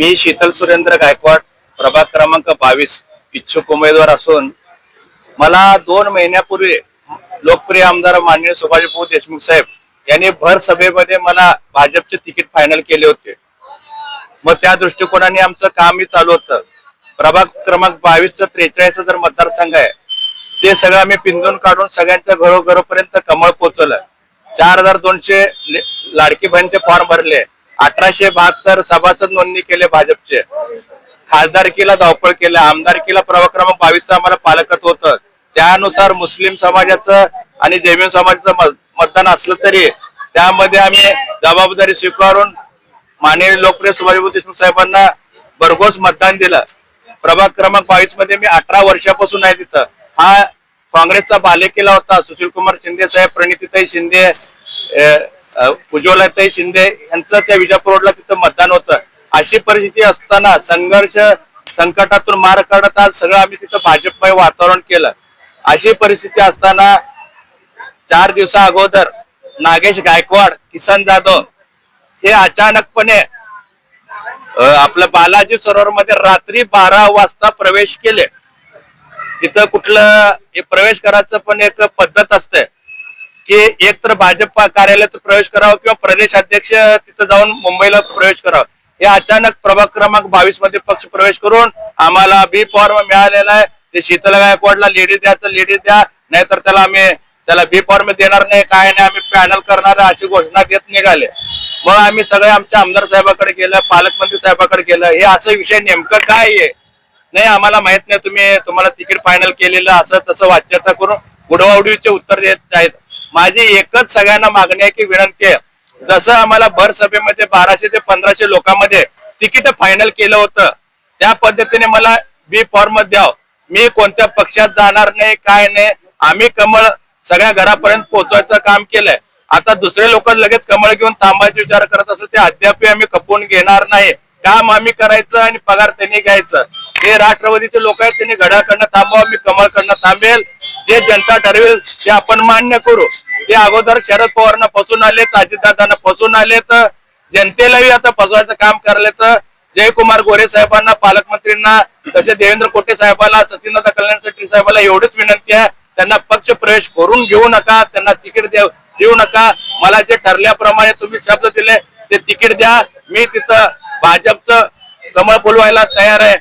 मी शीतल सुरेंद्र गायकवाड, प्रभाग क्रमांक 22 इच्छुक उमेदवार असून मला 2 महिन्यापूर्वी लोकप्रिय आमदार माननीय सुभाषबाबू देशमुख साहेब यांनी भर सभेमध्ये मला भाजपचे तिकीट फायनल केले होते। मग त्या दृष्टिकोनाने आमचं कामही चालू होतं। प्रभाग क्रमांक 22चं 43 मतदारसंघ आहे, ते सगळं आम्ही पिंजून काढून सगळ्यांच्या घरोघरोपर्यंत कमळ पोहोचवलं। 4200 लाडकी बहिणीचे फॉर्म भरले, 1872 सभासद नोंदणी केले भाजपचे, खासदारकीला धावपळ केलं, आमदारकीला प्रभाग क्रमांक 22चं आम्हाला पालकत्व होतं। त्यानुसार मुस्लिम समाजाचं आणि जैन समाजाचं मतदान असलं तरी त्यामध्ये आम्ही जबाबदारी स्वीकारून माननीय लोकप्रिय सुभाषबाबू देशमुख साहेबांना भरघोस मतदान दिलं। प्रभाग क्रमांक 22 मध्ये मी 18 वर्षापासून आहे तिथं। हा काँग्रेसचा बालेकिल्ला होता। सुशील कुमार शिंदे साहेब, प्रणितीताई शिंदे, उज्ज्वलाताई शिंदे यांचं त्या विजापूर रोडला तिथं मतदान होतं। अशी परिस्थिती असताना संघर्ष संकटातून मार काढत आज सगळं आम्ही तिथं भाजपमय वातावरण केलं। अशी परिस्थिती असताना 4 दिवसा अगोदर नागेश गायकवाड, किसन जाधव हे अचानकपणे आपलं बालाजी सरोवर मध्ये रात्री 12 वाजता प्रवेश केले। तिथं कुठलं प्रवेश करायचं पण एक पद्धत असते की एक तर भाजप कार्यालयात प्रवेश करावा किंवा प्रदेश अध्यक्ष तिथं जाऊन मुंबईला प्रवेश करावा। हे अचानक प्रभाग क्रमांक 22 मध्ये पक्ष प्रवेश करून आम्हाला बी फॉर्म मिळालेला आहे। ते शीतल गायकवाडला लेडीज द्यायचं लेडीज द्या, नाहीतर त्याला बी फॉर्म देणार नाही, काय नाही, आम्ही पॅनल करणार अशी घोषणा देत निघाले। मग आम्ही सगळे आमच्या आमदार साहेबाकडे गेलं, पालकमंत्री साहेबाकडे गेलं, हे असं विषय नेमकं काय आहे नाही आम्हाला माहित नाही, तुम्हाला तिकीट फायनल केलेलं असं तसं वाच्यता करून उडवाउडवीचे उत्तर देत आहेत। माझी एकच सगळ्यांना मागणी आहे की विनंती आहे, जसं आम्हाला भर सभेमध्ये 1200 ते 1500 लोकांमध्ये तिकीट फायनल केलं होतं त्या पद्धतीने मला बी फॉर्म द्यावं। मी कोणत्या पक्षात जाणार नाही, काय नाही, आम्ही कमळ सगळ्या घरापर्यंत पोहोचवायचं काम केलंय। आता दुसरे लोक लगेच कमळ घेऊन थांबायचे विचार करत असं ते अद्याप आम्ही खपवून घेणार नाही। काम आम्ही करायचं आणि पगार त्यांनी घ्यायचं। हे राष्ट्रवादीचे लोक आहेत, त्यांनी घड्याकडनं थांबवा, मी कमळकडनं थांबेल। जे जनता ठरवेल ते आपण मान्य करू। ते अगोदर शरद पवारांना फसवून आलेत, अजितदादांना फसवून आलेत, जनतेलाही आता फसवायचं काम करलेत। जयकुमार गोरे साहेबांना, पालकमंत्रींना, तसे देवेंद्र कोटे साहेबांना, सचिनदादा कल्याण शेट्टी साहेबांना एवढीच विनंती आहे, त्यांना पक्ष प्रवेश करून घेऊ नका, त्यांना तिकीट देऊ नका। मला जे ठरल्याप्रमाणे तुम्ही शब्द दिले ते तिकीट द्या, मी तिथं भाजपचं कमळ फुलवायला तयार आहे।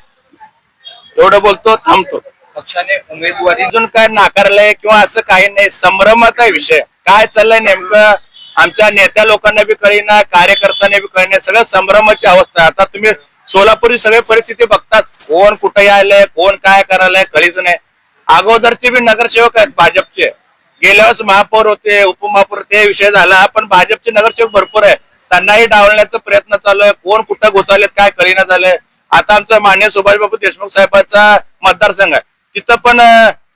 एवढं बोलतो, थांबतो। पक्षाने उमेदवारी अजून काय नाकारलंय किंवा असं काही नाही, संभ्रमाचा विषय काय चाललंय नेमकं आमच्या नेत्या लोकांना बी कळेना, कार्यकर्त्यांना बी कळेना, सगळं संभ्रमाची अवस्था। आता तुम्ही सोलापूरची सगळी परिस्थिती बघतात, कोण कुठे आलंय, कोण काय करायलंय कळीच नाही। अगोदरचे बी नगरसेवक आहेत भाजपचे, गेल्या वेळेस महापौर होते, उपमहापौर, ते विषय झाला, पण भाजपचे नगरसेवक भरपूर आहे, त्यांनाही डावलण्याचा प्रयत्न चालू आहे। कोण कुठं घुसालेत काय कळीना झालंय। आता आमचं माननीय सुभाषबाबू देशमुख साहेबांचा मतदारसंघ आहे, तिथं पण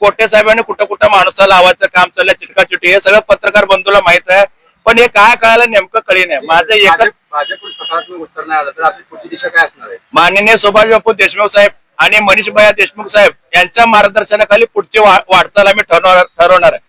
कोटे साहेबांनी कुठं कुठं माणूसा लावायचं काम चाललंय, चिटकाचिटी, हे सगळं पत्रकार बंधूला माहित आहे, पण हे काय कळायला नेमकं कळी नाही। माझं एकच भाजप सकारात्मक उत्तर नाही आलं तर आपली पुढची दिशा काय असणार आहे? माननीय सुभाषबाबू देशमुख साहेब आणि मनीष भैया देशमुख साहेब यांच्या मार्गदर्शनाखाली पुढची वाटचाल आम्ही ठरवणार आहे।